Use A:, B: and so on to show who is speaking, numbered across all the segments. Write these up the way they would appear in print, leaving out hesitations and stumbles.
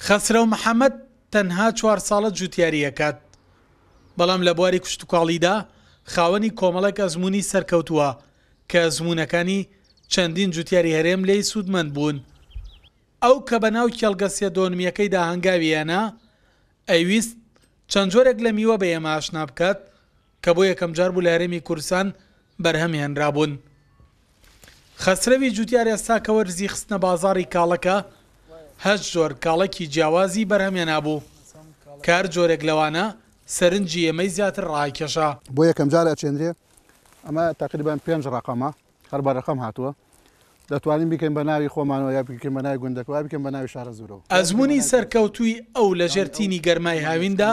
A: خەسرە و محەممەد تەنها 4 ساڵە جوتیاریەکات، بەڵام لە بواری کوشتتوکاڵیدا خاوەنی کۆمەڵێک ئەزمموی سەرکەوتووە کە ئەزممونەکانی چەندین جوتیاری هەرێم لێی سوودمەند بوون. ئەو کە بە ناو کێڵگە سێدۆنمیەکەیدا هەنگاویانە ئەیویست چەند جۆرێک لە میوە بە ئێمە ئاشنا بکات کە بۆ یەکەم جار بوو لە هەرێمی کوردستان بەرهەمهێنرابوون. خەسرەوی جوتیار ئێستا کە وەرزی خستنە بازاڕی کاڵەکە 8 جۆر کاڵێکی جیاوازی بەرهەمهێنا بوو. کار جۆرێک لەوانە سەرنجی ئێمەی زیاتر ڕاکێشا.
B: بۆ یەکەم جار ئەچێنرێ ئەمە تقریبان 5 ڕقەمە هەر بە ڕقەم هاتووە، دەتوانین بیکەین بە ناوی خۆمانەوە یا بکەین بە ناوی گوندەکەوە بکەین بە ناوی شارە زورەوە.
A: ئەزمموی سەرکەوتووی ئەو لە ژێرتینی گەرمای هاویندا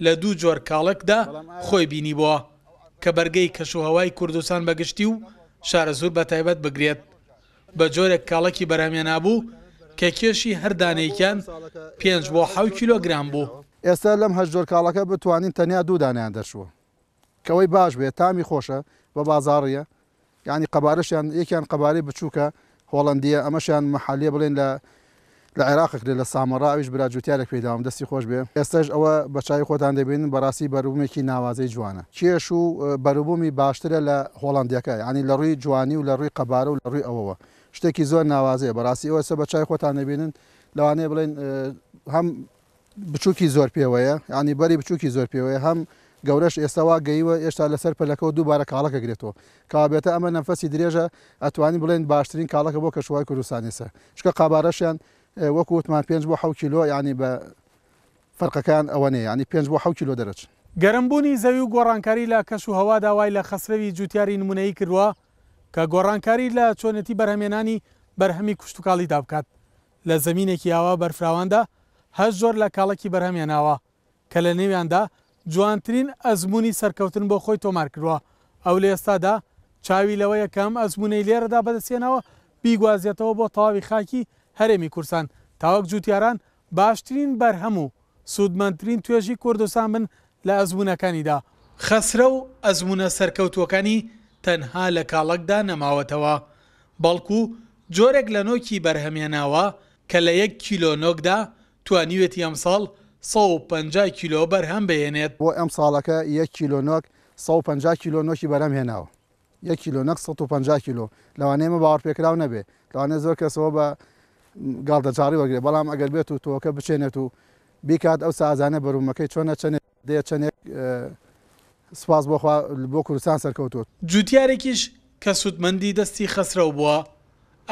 A: لە 2 جۆر کاڵێکدا خۆی بینی بووە کە بەرگەی کەشوهەوای کوردستان بەگشتی و شارە زور بە تایبەت بگرێت بە جۆرێک کاڵێکی بەرهەمهێنا بوو کە کێشی هەردانەیەکیان 5 بۆ 7 کیلۆگرام بوو.
B: ئێستا لەم 8 جۆر کاڵەکە بتوانین تەنیا 2 دانیان دەرشووە کەوەی باش بێت تامی خۆشە بە بازاڕیە، یعنی قەبارەشیان یەکیان قەبارەی بچووکە هۆڵندیە، ئەمەشیان مەحالیە بڵێن لە عێراقێک لە سامەڕا ئەویش برا جوتیارێک پێداوام دەستی خۆش بێ. ئێستاش ئەوە بەچای خۆتان دەبینن بەڕاستی بەروبوومێکی ناوازەی جوانە، کێش و بەروبوومی باشترە لە هۆڵندیەکە، ینی لە ڕووی جوانی و لە ڕووی قەبارە و لە ڕووی ئەوەوە شتێکی زۆر ناوازەیە. بەڕاستی ئەوە بەچای خۆتان دەبینن لەوانەیە بڵێن هەم بچووکی زۆر پێوەیە، ینی بەری بچووکی زۆر پێوەیە، هەم گەورەش ئێستاوا گەیوە ئێشتا لەسەر پەلەکەەوە دووبارە کاڵەکە گرێتەوە کابێتە ئەمە نەفەسی درێژە ئەتوانی بڵێن باشترین کاڵەکە بۆ کەشوهای کوردستانیسە. شکە قابارەشیان وەکو وتمان 5 بۆ 7 کیلۆ، ینی بە فەرقەکان ئەوە نەیە، ینی 5 بۆ 7 کیلۆ دەرەچ.
A: گەرمبوونی زەوی و گۆڕانکاری لە کەش و هەوا داوای لە خەسرەوی جوتیاری نمونەیی کردووە کە گۆڕانکاری لە چۆنێتی بەرهەمێنانی بەرهەمی کوشتتوکاڵیدا بکات. لە زەمینێکی ئاوا بەرفراواندا 8 جۆر لە کاڵێکی بەرهەمێناوە کە لە نێویاندا جوانترین ئەزمموی سەرکەوتن بۆ خۆی تۆمار کردووە. ئەو لە ئێستادا چاوی لەوە یەکەم ئەزمموی لێرەدا بەدەستێنەوە بیگوازێتەوە بۆ تەواوی خاکی هەرێمی کوردستان تاوەک جوتیاران باشترین بەرهەم و سوودمەندترین توێژی کوردستان بن لە ئەزممونەکانیدا. خەسرە و ئەزممونە سەرکەوتوەکانی تەنها لە کاڵەکدا نەماوەتەوە، بەڵکو جۆرێک لە نۆکی بەرهەمێناوە کە لە 1 کیلۆ نۆکدا توانیوێتی ئەم ساڵ 150 کیلۆ بەرهەم بهێنێت.
B: بۆ ئەم ساڵەکە 1 کیلۆ نۆک 150 کیلۆ نۆکی بەرهەم هێناوە، 1 کیلۆ نەک 150 کیلۆ. لەوانەیە باوەڕ پێکراو نەبێ، لەوانەیە زۆر کەسەوە بە گاڵدەجاری وەرگێ، بەڵام ئەگەر بێت و تۆکە بچێنێت و بیکات ئەو سازانە بەروومەکەی چۆنە چەندێک دێ چەندێک سپاس بۆخوا بۆ کوردستان سەرکەوتوت.
A: جوتیارێکیش کە سوودمەندی دەستی خەسرەو بووە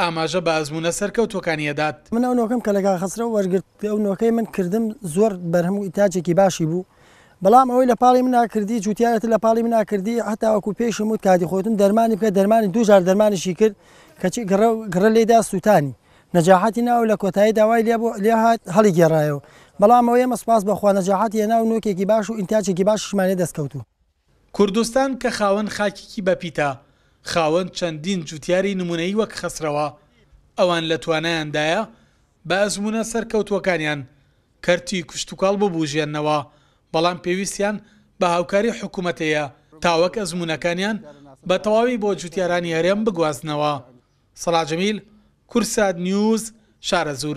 A: ئاماژە بە ئەزممونە سەرکەوتوەکانیەدات.
C: من ئەو نۆکەم کە لەگا خەسرە وەرگرت ئەو نۆکەی من کردم زۆر بەرهەم و ئیتاجێکی باشی بوو، بەڵام ئەوەی لە پاڵی من ناکردی جوتیارەتە لە پاڵی من ناکردی هەتاوەکو پێشم وت کاتی خۆتم دەرمانی بکە، دەرمانی 2 جار دەرمانیشی کرد کەچی گڕە لێدا سووتانی نەجاحەتی ناو لە کۆتایی داوای لێ هات هەڵی گێڕایەوە، بەڵام ئەوەی ئێمە سپاس بەخوا نەجاحەتی هێنا و نۆکێکی باش و ئینتاجێکی باششمانێ دەستکەوتو.
A: کوردستان کە خاوەن خاکێکی بەپیتە، خاوەن چەندین جوتیاری نمونەیی وەک خەسرەوە، ئەوان لە توانایاندایە بە ئەزممونە سەرکەوتوەکانیان کەرتی کوشتتوکاڵ ببوژێننەوە، بەڵام پێویستیان بە هاوکاری حکوومەتەیە تاوەک ئەزممونەکانیان بە تەواوی بۆ جوتیارانی هەرێم بگوازنەوە. سەلاح جەمیل، کورسات نیوز، شارە زور.